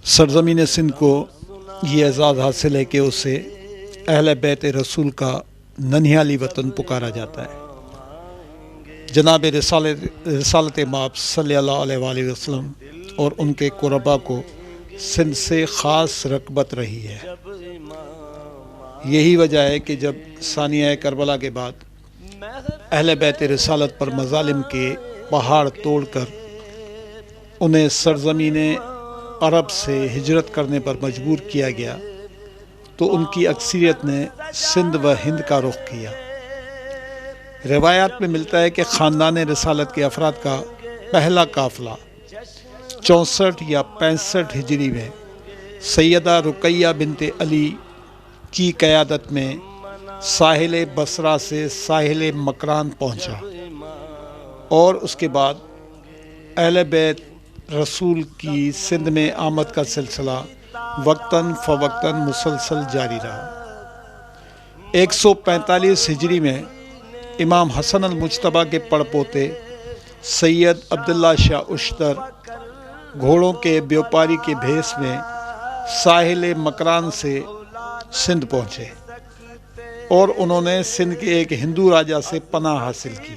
سرزمین سندھ کو یہ اعزاز حاصل ہے کہ اسے اہل بیت رسول کا ننھیالی وطن پکارا جاتا ہے۔ جناب رسالت مآب صلی اللہ علیہ وآلہ وسلم اور ان کے قربا کو سندھ سے خاص رغبت رہی ہے۔ یہی وجہ ہے کہ جب ثانیہ کربلا کے بعد اہل بیت رسالت پر مظالم کے پہاڑ توڑ کر انہیں سرزمین عرب سے ہجرت کرنے پر مجبور کیا گیا تو ان کی اکثریت نے سندھ و ہند کا رخ کیا۔ روایات میں ملتا ہے کہ خاندان رسالت کے افراد کا پہلا قافلہ 64 یا 65 ہجری میں سیدہ رقیہ بنت علی کی قیادت میں ساحل بصرہ سے ساحل مکران پہنچا، اور اس کے بعد اہل بیت رسول کی سندھ میں آمد کا سلسلہ وقتاً فوقتاً مسلسل جاری رہا۔ 145 ہجری میں امام حسن المجتبیٰ کے پڑپوتے سید عبداللہ شاہ اشتر گھوڑوں کے بیوپاری کے بھیس میں ساحل مکران سے سندھ پہنچے، اور انہوں نے سندھ کے ایک ہندو راجا سے پناہ حاصل کی۔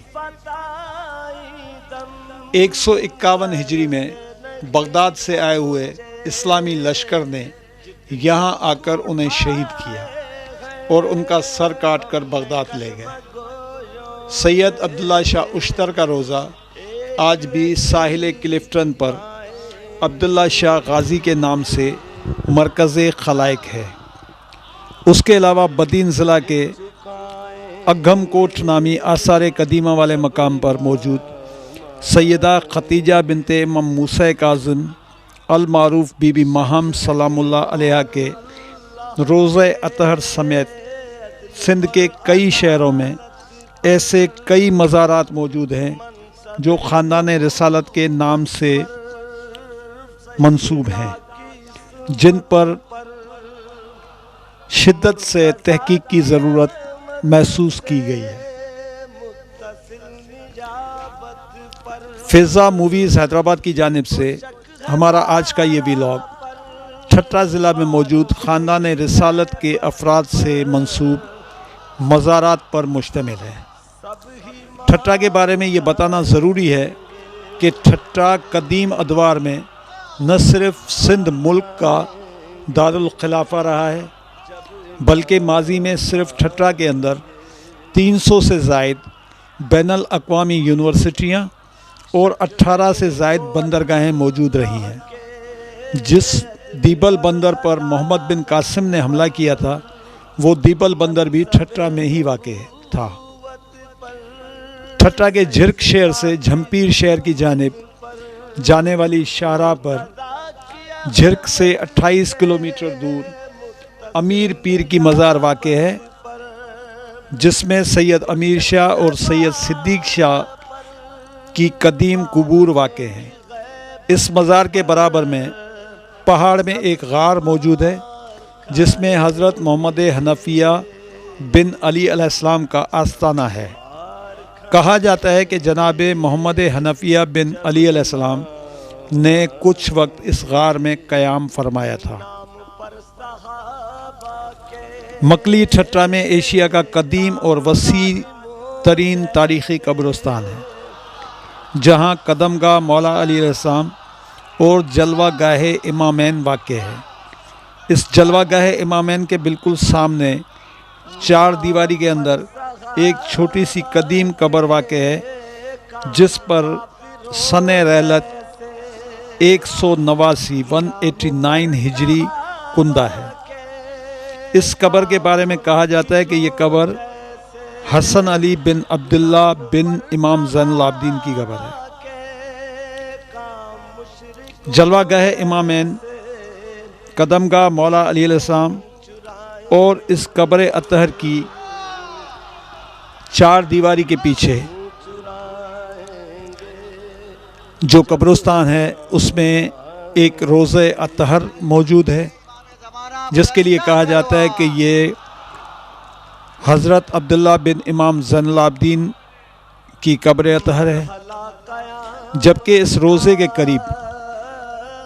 151 ہجری میں بغداد سے آئے ہوئے اسلامی لشکر نے یہاں آ کر انہیں شہید کیا اور ان کا سر کاٹ کر بغداد لے گئے۔ سید عبداللہ شاہ اشتر کا روضہ آج بھی ساحل کلفٹن پر عبداللہ شاہ غازی کے نام سے مرکز خلائق ہے۔ اس کے علاوہ بدین ضلع کے اگھم کوٹ نامی آثار قدیمہ والے مقام پر موجود سیدہ ختیجہ بنت امام موسیٰ کاظم المعروف بی بی ماہم سلام اللہ علیہ کے روضہ اطہر سمیت سندھ کے کئی شہروں میں ایسے کئی مزارات موجود ہیں جو خاندان رسالت کے نام سے منسوب ہیں، جن پر شدت سے تحقیق کی ضرورت محسوس کی گئی ہے۔ فضا موویز حیدرآباد کی جانب سے ہمارا آج کا یہ ویلاگ ٹھٹہ ضلع میں موجود خاندان رسالت کے افراد سے منسوب مزارات پر مشتمل ہے۔ ٹھٹہ کے بارے میں یہ بتانا ضروری ہے کہ ٹھٹہ قدیم ادوار میں نہ صرف سندھ ملک کا دارالخلافہ رہا ہے، بلکہ ماضی میں صرف ٹھٹہ کے اندر 300 سے زائد بین الاقوامی یونیورسٹیاں اور 18 سے زائد بندرگاہیں موجود رہی ہیں۔ جس دیبل بندر پر محمد بن قاسم نے حملہ کیا تھا، وہ دیبل بندر بھی ٹھٹہ میں ہی واقع تھا۔ ٹھٹہ کے جھرک شہر سے جھمپیر شہر کی جانب جانے والی شاہراہ پر جھرک سے 28 کلومیٹر دور امیر پیر کی مزار واقع ہے، جس میں سید امیر شاہ اور سید صدیق شاہ کی قدیم قبور واقع ہیں۔ اس مزار کے برابر میں پہاڑ میں ایک غار موجود ہے، جس میں حضرت محمد حنفیہ بن علی علیہ السلام کا آستانہ ہے۔ کہا جاتا ہے کہ جناب محمد حنفیہ بن علی علیہ السلام نے کچھ وقت اس غار میں قیام فرمایا تھا۔ مکلی ٹھٹہ میں ایشیا کا قدیم اور وسیع ترین تاریخی قبرستان ہے، جہاں قدم گاہ مولا علی علیہ السلام اور جلوہ گاہ امامین واقع ہے۔ اس جلوہ گاہ امامین کے بالکل سامنے 4 دیواری کے اندر ایک چھوٹی سی قدیم قبر واقع ہے، جس پر سن رحلت 189 ہجری کندہ ہے۔ اس قبر کے بارے میں کہا جاتا ہے کہ یہ قبر حسن علی بن عبداللہ بن امام زین العابدین کی قبر ہے۔ جلوہ گاہ امامین، قدم گاہ مولا علی علیہ السلام اور اس قبر اطہر کی 4 دیواری کے پیچھے جو قبرستان ہے، اس میں ایک روضہ اطہر موجود ہے، جس کے لیے کہا جاتا ہے کہ یہ حضرت عبداللہ بن امام زین العابدین کی قبر اطہر ہے، جبکہ اس روضے کے قریب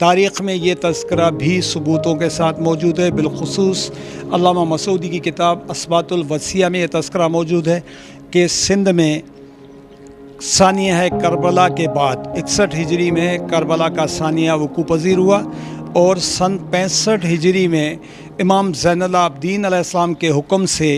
تاریخ میں یہ تذکرہ بھی ثبوتوں کے ساتھ موجود ہے، بالخصوص علامہ مسعودی کی کتاب اثبات الوصیہ میں یہ تذکرہ موجود ہے کہ سندھ میں ثانیہ ہے کربلا کے بعد 61 ہجری میں کربلا کا ثانیہ وقوع پذیر ہوا، اور سن 65 ہجری میں امام زین العابدین علیہ السلام کے حکم سے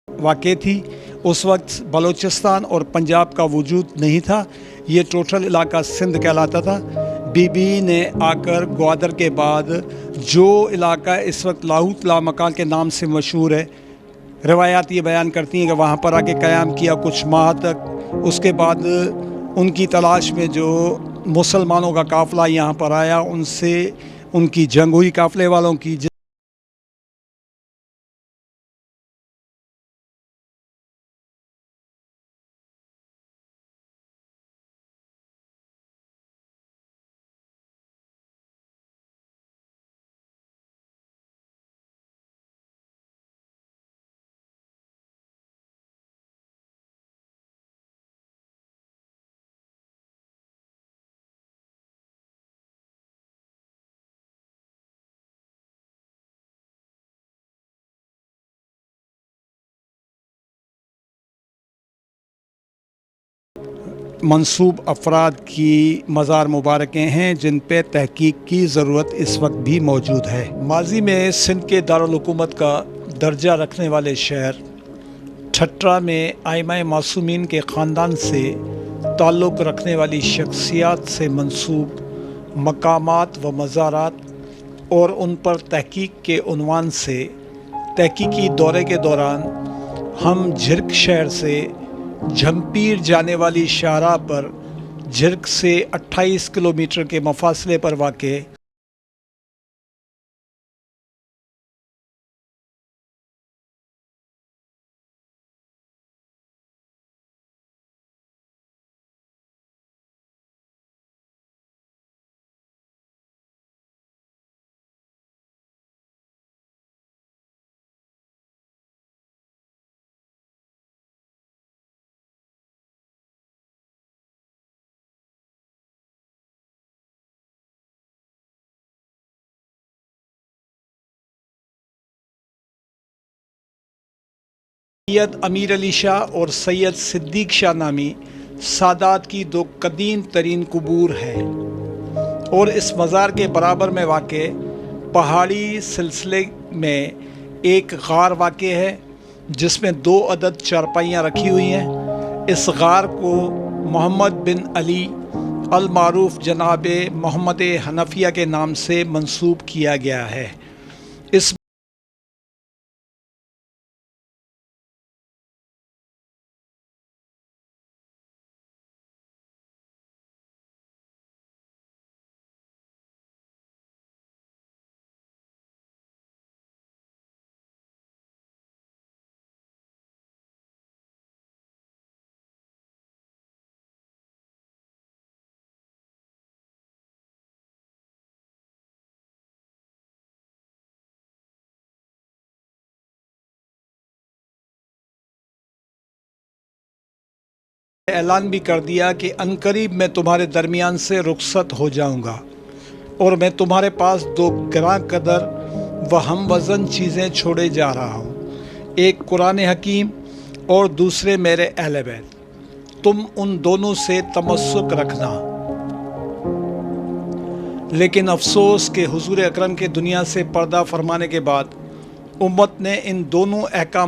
واقع تھی۔ اس وقت بلوچستان اور پنجاب کا وجود نہیں تھا، یہ ٹوٹل علاقہ سندھ کہلاتا تھا۔ بی بی نے آ کر گوادر کے بعد جو علاقہ اس وقت لاہوت لامکان کے نام سے مشہور ہے، روایات یہ بیان کرتی ہیں کہ وہاں پر آ کے قیام کیا کچھ ماہ تک۔ اس کے بعد ان کی تلاش میں جو مسلمانوں کا قافلہ یہاں پر آیا، ان سے ان کی جنگ ہوئی قافلے والوں کی۔ منسوب افراد کی مزار مبارکیں ہیں جن پہ تحقیق کی ضرورت اس وقت بھی موجود ہے۔ ماضی میں سندھ کے دارالحکومت کا درجہ رکھنے والے شہر ٹھٹرا میں ائمہ معصومین کے خاندان سے تعلق رکھنے والی شخصیات سے منسوب مقامات و مزارات اور ان پر تحقیق کے عنوان سے تحقیقی دورے کے دوران ہم جھرک شہر سے جھمپیر جانے والی شاہراہ پر جھرک سے 28 کلومیٹر کے مفاصلے پر واقع سید امیر علی شاہ اور سید صدیق شاہ نامی سادات کی دو قدیم ترین قبور ہیں، اور اس مزار کے برابر میں واقع پہاڑی سلسلے میں ایک غار واقع ہے جس میں 2 عدد چارپائیاں رکھی ہوئی ہیں۔ اس غار کو محمد بن علی المعروف جناب محمد حنفیہ کے نام سے منسوب کیا گیا ہے۔ اس اعلان بھی کر دیا کہ عنقریب میں تمہارے درمیان سے رخصت ہو جاؤں گا، اور میں تمہارے پاس 2 گراں قدر و ہم وزن چیزیں چھوڑے جا رہا ہوں، ایک قرآن حکیم اور دوسرے میرے اہل بیت، تم ان دونوں سے تمسک رکھنا۔ لیکن افسوس کہ حضور اکرم کے دنیا سے پردہ فرمانے کے بعد امت نے ان دونوں احکام